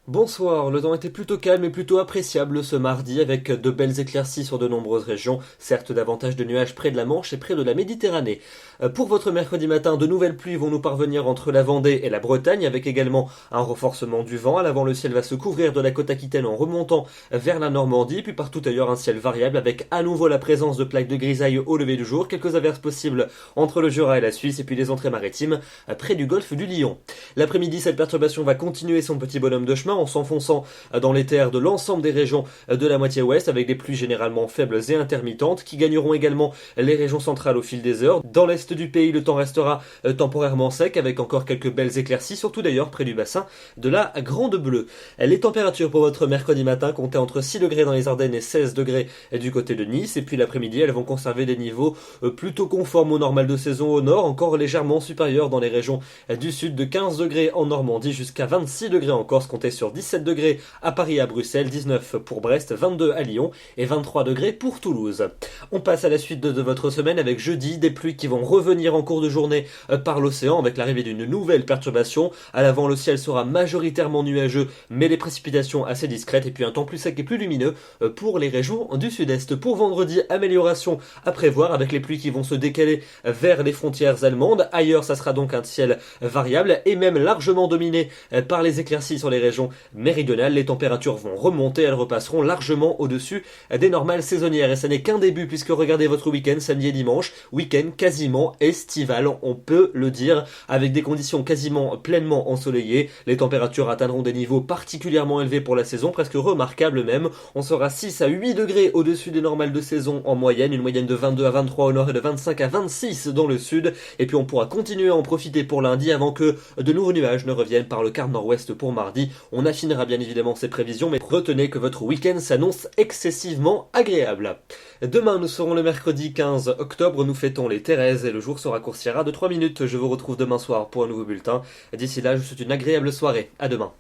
Bonsoir, le temps était plutôt calme et plutôt appréciable ce mardi avec de belles éclaircies sur de nombreuses régions, certes davantage de nuages près de la Manche et près de la Méditerranée. Pour votre mercredi matin, de nouvelles pluies vont nous parvenir entre la Vendée et la Bretagne avec également un renforcement du vent. À l'avant, le ciel va se couvrir de la côte aquitaine en remontant vers la Normandie, puis partout ailleurs un ciel variable avec à nouveau la présence de plaques de grisaille au lever du jour, quelques averses possibles entre le Jura et la Suisse et puis les entrées maritimes près du golfe du Lion. L'après-midi, cette perturbation va continuer son petit bonhomme de chemin en s'enfonçant dans les terres de l'ensemble des régions de la moitié ouest avec des pluies généralement faibles et intermittentes qui gagneront également les régions centrales au fil des heures. Dans l'est du pays, le temps restera temporairement sec avec encore quelques belles éclaircies, surtout d'ailleurs près du bassin de la Grande Bleue. Les températures pour votre mercredi matin comptaient entre 6 degrés dans les Ardennes et 16 degrés du côté de Nice, et puis l'après-midi elles vont conserver des niveaux plutôt conformes au normal de saison au nord, encore légèrement supérieurs dans les régions du sud, de 15 degrés en Normandie jusqu'à 26 degrés en Corse, comptez sur 17 degrés à Paris et à Bruxelles, 19 pour Brest, 22 à Lyon et 23 degrés pour Toulouse. On passe à la suite de votre semaine avec jeudi, des pluies qui vont revenir en cours de journée par l'océan avec l'arrivée d'une nouvelle perturbation. À l'avant, le ciel sera majoritairement nuageux mais les précipitations assez discrètes et puis un temps plus sec et plus lumineux pour les régions du sud-est. Pour vendredi, amélioration à prévoir avec les pluies qui vont se décaler vers les frontières allemandes. Ailleurs, ça sera donc un ciel variable et même largement dominé par les éclaircies sur les régions méridionales. Les températures vont remonter, elles repasseront largement au-dessus des normales saisonnières. Et ça n'est qu'un début puisque regardez votre week-end, samedi et dimanche, week-end quasiment estival, on peut le dire, avec des conditions quasiment pleinement ensoleillées. Les températures atteindront des niveaux particulièrement élevés pour la saison, presque remarquables même. On sera 6 à 8 degrés au-dessus des normales de saison en moyenne, une moyenne de 22 à 23 au nord et de 25 à 26 dans le sud. Et puis on pourra continuer à en profiter pour lundi avant que de nouveaux nuages ne reviennent par le quart nord-ouest pour mardi. On affinera bien évidemment ces prévisions, mais retenez que votre week-end s'annonce excessivement agréable. Demain, nous serons le mercredi 15 octobre, nous fêtons les Thérèses et le jour se raccourcira de 3 minutes. Je vous retrouve demain soir pour un nouveau bulletin. D'ici là, je vous souhaite une agréable soirée. À demain.